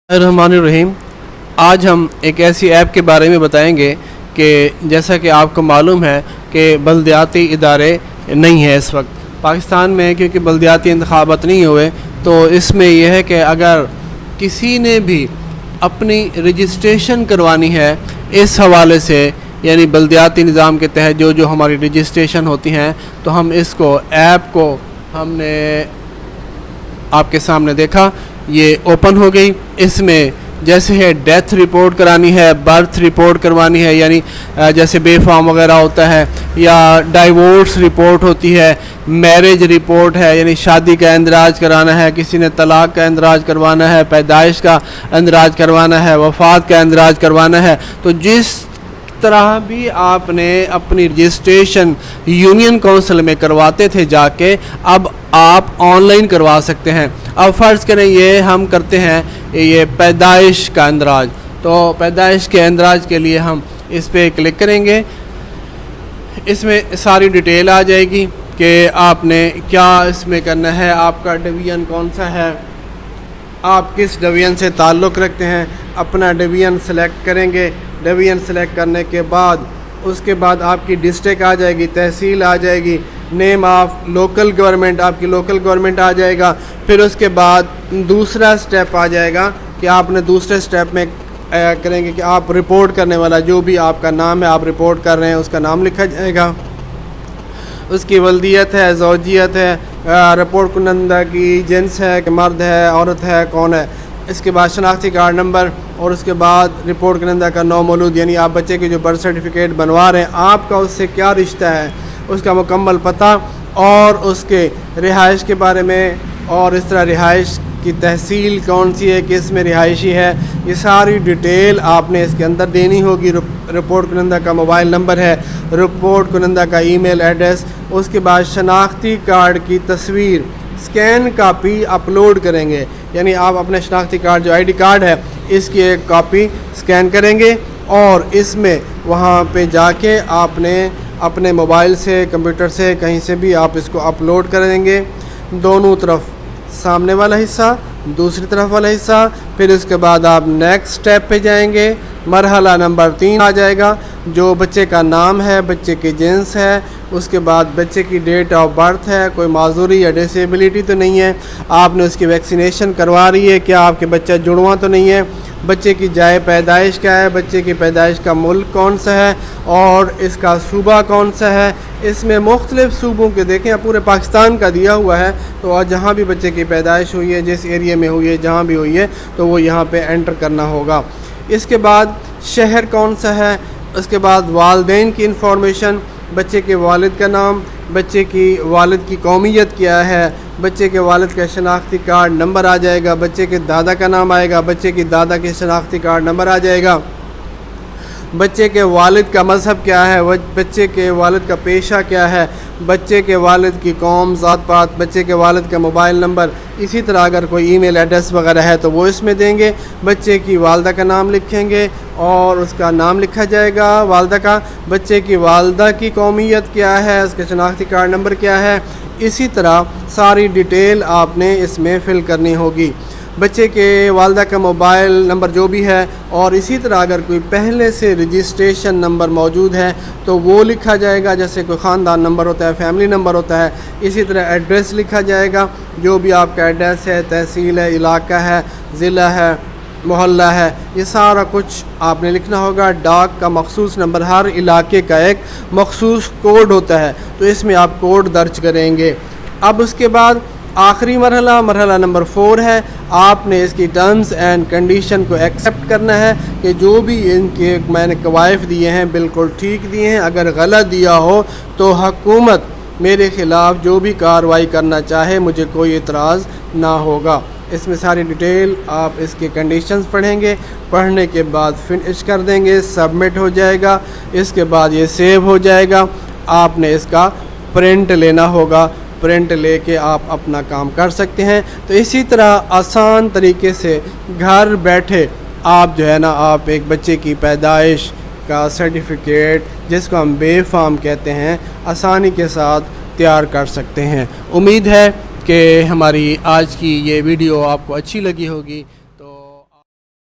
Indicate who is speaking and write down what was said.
Speaker 1: रहमान। आज हम एक ऐसी ऐप के बारे में बताएंगे कि जैसा कि आपको मालूम है कि बल्दियाती इदारे नहीं है इस वक्त पाकिस्तान में, क्योंकि बल्दियाती इंतखाबात नहीं हुए। तो इसमें यह है कि अगर किसी ने भी अपनी रजिस्ट्रेशन करवानी है इस हवाले से, यानी बल्दियाती निज़ाम के तहत जो जो हमारी रजिस्ट्रेशन होती हैं, तो हम इसको ऐप को हमने आपके सामने देखा, ये ओपन हो गई। इसमें जैसे है डेथ रिपोर्ट करानी है, बर्थ रिपोर्ट करवानी है, यानी जैसे बेफाम वगैरह होता है, या डाइवोर्स रिपोर्ट होती है, मैरिज रिपोर्ट है यानी शादी का इंदराज कराना है, किसी ने तलाक का इंदराज करवाना है, पैदाइश का इंदराज करवाना है, वफ़ात का इंदराज करवाना है। तो जिस तरह भी आपने अपनी रजिस्ट्रेशन यूनियन काउंसिल में करवाते थे जाके, अब आप ऑनलाइन करवा सकते हैं। अब फ़र्ज़ करें ये हम करते हैं ये पैदाइश का इंदराज, तो पैदाइश के इंदराज के लिए हम इस पर क्लिक करेंगे। इसमें सारी डिटेल आ जाएगी कि आपने क्या इसमें करना है, आपका डिवीज़न कौन सा है, आप किस डिवीज़न से ताल्लुक़ रखते हैं, अपना डिवीज़न सेलेक्ट करेंगे। डिवीज़न सेलेक्ट करने के बाद उसके बाद आपकी डिस्ट्रिक्ट आ जाएगी, तहसील आ जाएगी, नेम ऑफ लोकल गवर्नमेंट, आपकी लोकल गवर्नमेंट आ जाएगा। फिर उसके बाद दूसरा स्टेप आ जाएगा कि आपने दूसरे स्टेप में करेंगे कि आप रिपोर्ट करने वाला जो भी आपका नाम है, आप रिपोर्ट कर रहे हैं, उसका नाम लिखा जाएगा, उसकी वल्दियत है, ज़ौजियत है, रिपोर्ट कुनंदा की जिन्स है कि मर्द है, औरत है, कौन है, इसके बाद शनाख्ती कार्ड नंबर, और उसके बाद रिपोर्ट कुनंदा का नौ मौलूद, यानी आप बच्चे की जो बर्थ सर्टिफिकेट बनवा रहे हैं, आपका उससे क्या रिश्ता है, उसका मुकम्मल पता, और उसके रिहाइश के बारे में, और इस तरह रिहाइश की तहसील कौन सी है, किस में रिहायशी है, ये सारी डिटेल आपने इसके अंदर देनी होगी। रिपोर्ट कुनंदा का मोबाइल नंबर है, रिपोर्ट कुनंदा का ईमेल एड्रेस, उसके बाद शनाख्ती कार्ड की तस्वीर स्कैन कापी अपलोड करेंगे, यानी आप अपने शनाख्ती कार्ड जो आईडी कार्ड है इसकी एक कॉपी स्कैन करेंगे, और इसमें वहाँ पे जाके आपने अपने मोबाइल से, कंप्यूटर से, कहीं से भी आप इसको अपलोड करेंगे, दोनों तरफ, सामने वाला हिस्सा, दूसरी तरफ वाला हिस्सा। फिर उसके बाद आप नेक्स्ट स्टेप पे जाएंगे, मरहला नंबर 3 आ जाएगा, जो बच्चे का नाम है, बच्चे की जिन्स है, उसके बाद बच्चे की डेट ऑफ बर्थ है, कोई माजूरी या डिसेबिलिटी तो नहीं है, आपने उसकी वैक्सीनेशन करवा रही है, क्या आपके बच्चा जुड़वा तो नहीं है, बच्चे की जाए पैदाइश क्या है, बच्चे की पैदाइश का मुल्क कौन सा है, और इसका सूबा कौन सा है। इसमें मुख्तलिफ़ सूबों के देखें, पूरे पाकिस्तान का दिया हुआ है, तो आज जहाँ भी बच्चे की पैदाइश हुई है, जिस एरिया में हुई है, जहाँ भी हुई है, तो वो यहाँ पे एंटर करना होगा। इसके बाद शहर कौन सा है, उसके बाद वालिदैन की इंफॉर्मेशन, बच्चे के वालिद का नाम, बच्चे की वालिद की कौमियत क्या है, बच्चे के वालिद का शनाख्ती कार्ड नंबर आ जाएगा, बच्चे के दादा का नाम आएगा, बच्चे की दादा के शनाख्ती कार्ड नंबर आ जाएगा, बच्चे के वालिद का मज़हब क्या है, बच्चे के वालिद का पेशा क्या है, बच्चे के वालिद की कौम, ज़ात पात, बच्चे के वालिद का मोबाइल नंबर, इसी तरह अगर कोई ईमेल एड्रेस वगैरह है तो वो इसमें देंगे। बच्चे की वालदा का नाम लिखेंगे और उसका नाम लिखा जाएगा वालदा का, बच्चे की वालदा की कौमियत क्या है, उसके शनाख्ती कार्ड नंबर क्या है, इसी तरह सारी डिटेल आपने इसमें फ़िल करनी होगी। बच्चे के वालदा का मोबाइल नंबर जो भी है, और इसी तरह अगर कोई पहले से रजिस्ट्रेशन नंबर मौजूद है तो वो लिखा जाएगा, जैसे कोई ख़ानदान नंबर होता है, फैमिली नंबर होता है, इसी तरह एड्रेस लिखा जाएगा, जो भी आपका एड्रेस है, तहसील है, इलाका है, ज़िला है, मोहल्ला है, ये सारा कुछ आपने लिखना होगा। डाक का मखसूस नंबर, हर इलाके का एक मखसूस कोड होता है, तो इसमें आप कोड दर्ज करेंगे। अब उसके बाद आखिरी मरहला नंबर 4 है, आपने इसकी टर्म्स एंड कंडीशन को एक्सेप्ट करना है कि जो भी इनके मैंने कवायद दिए हैं बिल्कुल ठीक दिए हैं, अगर गलत दिया हो तो हुकूमत मेरे ख़िलाफ़ जो भी कार्रवाई करना चाहे मुझे कोई एतराज़ ना होगा। इसमें सारी डिटेल आप इसके कंडीशंस पढ़ेंगे, पढ़ने के बाद फिनिश कर देंगे, सबमिट हो जाएगा, इसके बाद ये सेव हो जाएगा। आपने इसका प्रिंट लेना होगा, प्रिंट लेके आप अपना काम कर सकते हैं। तो इसी तरह आसान तरीके से घर बैठे आप जो है ना, आप एक बच्चे की पैदाइश का सर्टिफिकेट, जिसको हम बेफाम कहते हैं, आसानी के साथ तैयार कर सकते हैं। उम्मीद है कि हमारी आज की ये वीडियो आपको अच्छी लगी होगी।